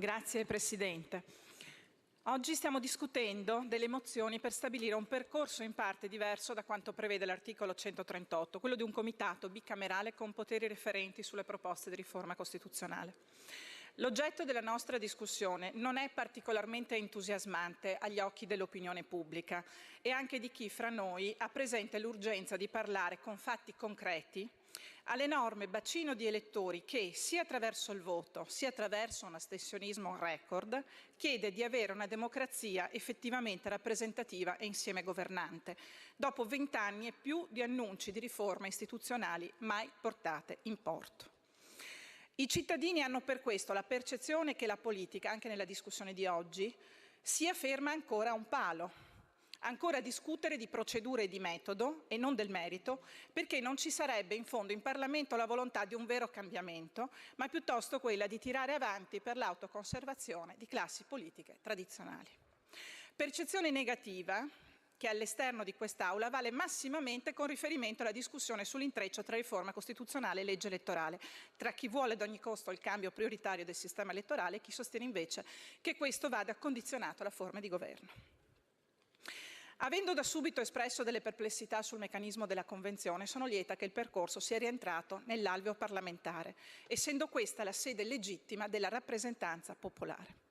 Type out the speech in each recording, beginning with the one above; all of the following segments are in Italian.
Grazie Presidente. Oggi stiamo discutendo delle mozioni per stabilire un percorso in parte diverso da quanto prevede l'articolo 138, quello di un comitato bicamerale con poteri referenti sulle proposte di riforma costituzionale. L'oggetto della nostra discussione non è particolarmente entusiasmante agli occhi dell'opinione pubblica e anche di chi fra noi ha presente l'urgenza di parlare con fatti concreti all'enorme bacino di elettori che, sia attraverso il voto, sia attraverso un astensionismo record, chiede di avere una democrazia effettivamente rappresentativa e insieme governante, dopo 20 anni e più di annunci di riforme istituzionali mai portate in porto. I cittadini hanno per questo la percezione che la politica, anche nella discussione di oggi, sia ferma ancora a un palo, ancora a discutere di procedure e di metodo e non del merito, perché non ci sarebbe in fondo in Parlamento la volontà di un vero cambiamento, ma piuttosto quella di tirare avanti per l'autoconservazione di classi politiche tradizionali. Percezione negativa che all'esterno di quest'Aula vale massimamente con riferimento alla discussione sull'intreccio tra riforma costituzionale e legge elettorale, tra chi vuole ad ogni costo il cambio prioritario del sistema elettorale e chi sostiene invece che questo vada condizionato alla forma di governo. Avendo da subito espresso delle perplessità sul meccanismo della Convenzione, sono lieta che il percorso sia rientrato nell'alveo parlamentare, essendo questa la sede legittima della rappresentanza popolare.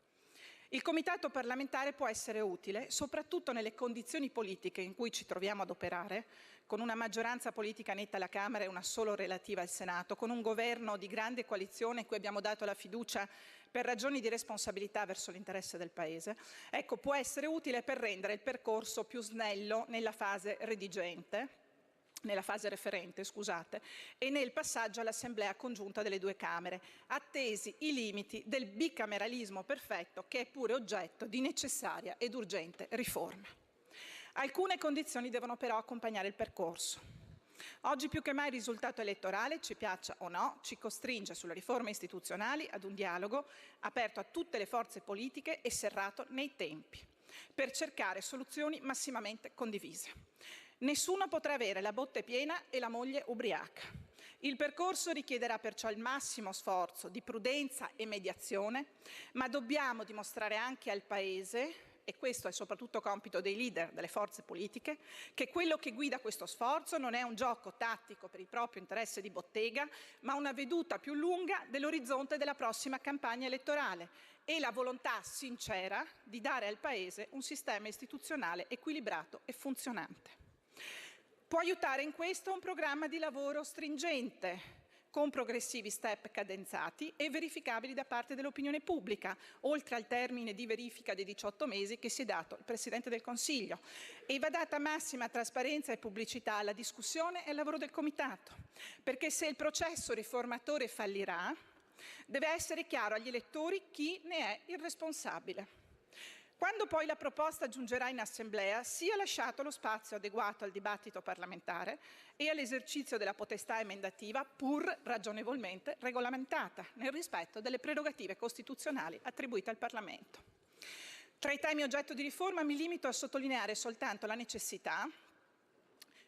Il Comitato parlamentare può essere utile soprattutto nelle condizioni politiche in cui ci troviamo ad operare, con una maggioranza politica netta alla Camera e una solo relativa al Senato, con un governo di grande coalizione a cui abbiamo dato la fiducia per ragioni di responsabilità verso l'interesse del Paese. Ecco, può essere utile per rendere il percorso più snello nella fase redigente, nella fase referente, scusate, e nel passaggio all'assemblea congiunta delle due Camere, attesi i limiti del bicameralismo perfetto che è pure oggetto di necessaria ed urgente riforma. Alcune condizioni devono però accompagnare il percorso. Oggi più che mai il risultato elettorale, ci piaccia o no, ci costringe sulle riforme istituzionali ad un dialogo aperto a tutte le forze politiche e serrato nei tempi, per cercare soluzioni massimamente condivise. Nessuno potrà avere la botte piena e la moglie ubriaca. Il percorso richiederà perciò il massimo sforzo di prudenza e mediazione, ma dobbiamo dimostrare anche al Paese, e questo è soprattutto compito dei leader delle forze politiche, che quello che guida questo sforzo non è un gioco tattico per il proprio interesse di bottega, ma una veduta più lunga dell'orizzonte della prossima campagna elettorale e la volontà sincera di dare al Paese un sistema istituzionale equilibrato e funzionante. Può aiutare in questo un programma di lavoro stringente, con progressivi step cadenzati e verificabili da parte dell'opinione pubblica, oltre al termine di verifica dei 18 mesi che si è dato il Presidente del Consiglio. E va data massima trasparenza e pubblicità alla discussione e al lavoro del Comitato, perché se il processo riformatore fallirà, deve essere chiaro agli elettori chi ne è il responsabile. Quando poi la proposta giungerà in Assemblea, sia lasciato lo spazio adeguato al dibattito parlamentare e all'esercizio della potestà emendativa, pur ragionevolmente regolamentata, nel rispetto delle prerogative costituzionali attribuite al Parlamento. Tra i temi oggetto di riforma mi limito a sottolineare soltanto la necessità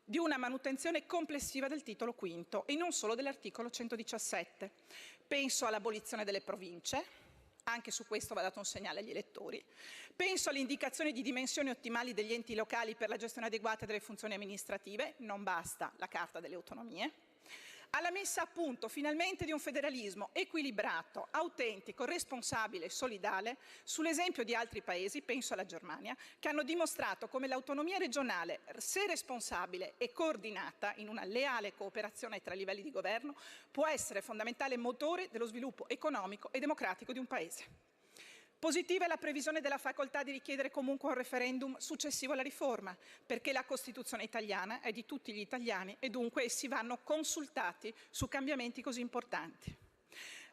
di una manutenzione complessiva del titolo V e non solo dell'articolo 117. Penso all'abolizione delle province. Anche su questo va dato un segnale agli elettori. Penso all'indicazione di dimensioni ottimali degli enti locali per la gestione adeguata delle funzioni amministrative, non basta la Carta delle Autonomie. Alla messa a punto finalmente di un federalismo equilibrato, autentico, responsabile e solidale, sull'esempio di altri paesi, penso alla Germania, che hanno dimostrato come l'autonomia regionale, se responsabile e coordinata in una leale cooperazione tra i livelli di governo, può essere fondamentale motore dello sviluppo economico e democratico di un Paese. Positiva è la previsione della facoltà di richiedere comunque un referendum successivo alla riforma, perché la Costituzione italiana è di tutti gli italiani e dunque essi vanno consultati su cambiamenti così importanti.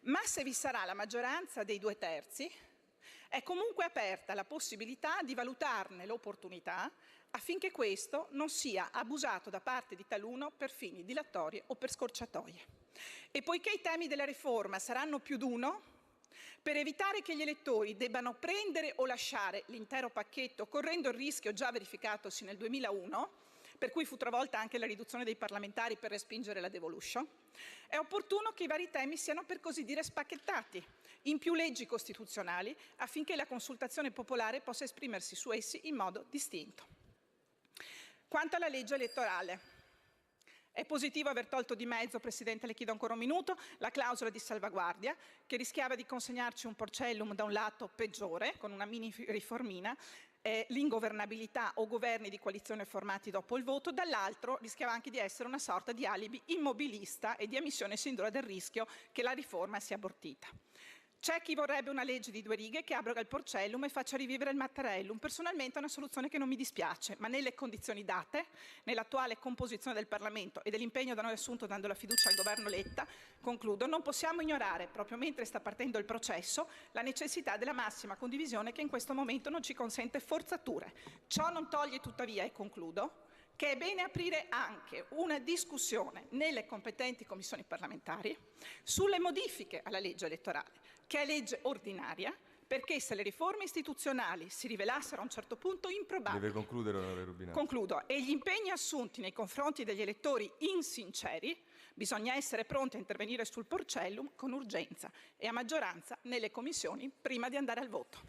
Ma se vi sarà la maggioranza dei 2/3, è comunque aperta la possibilità di valutarne l'opportunità affinché questo non sia abusato da parte di taluno per fini dilatori o per scorciatoie. E poiché i temi della riforma saranno più d'uno, per evitare che gli elettori debbano prendere o lasciare l'intero pacchetto correndo il rischio già verificatosi nel 2001, per cui fu travolta anche la riduzione dei parlamentari per respingere la devolution, è opportuno che i vari temi siano per così dire spacchettati in più leggi costituzionali affinché la consultazione popolare possa esprimersi su essi in modo distinto. Quanto alla legge elettorale, è positivo aver tolto di mezzo, Presidente, le chiedo ancora un minuto, la clausola di salvaguardia che rischiava di consegnarci un porcellum da un lato peggiore, con una mini riformina, l'ingovernabilità o governi di coalizione formati dopo il voto, dall'altro rischiava anche di essere una sorta di alibi immobilista e di ammissione sindrome del rischio che la riforma sia abortita. C'è chi vorrebbe una legge di 2 righe che abroga il porcellum e faccia rivivere il Mattarellum. Personalmente è una soluzione che non mi dispiace, ma nelle condizioni date, nell'attuale composizione del Parlamento e dell'impegno da noi assunto dando la fiducia al governo Letta, concludo, non possiamo ignorare, proprio mentre sta partendo il processo, la necessità della massima condivisione che in questo momento non ci consente forzature. Ciò non toglie tuttavia, e concludo, che è bene aprire anche una discussione nelle competenti commissioni parlamentari sulle modifiche alla legge elettorale, che è legge ordinaria, perché se le riforme istituzionali si rivelassero a un certo punto improbabili. Deve concludere, onorevole Rubinato. Concludo. E gli impegni assunti nei confronti degli elettori insinceri, bisogna essere pronti a intervenire sul porcellum con urgenza e a maggioranza nelle commissioni prima di andare al voto.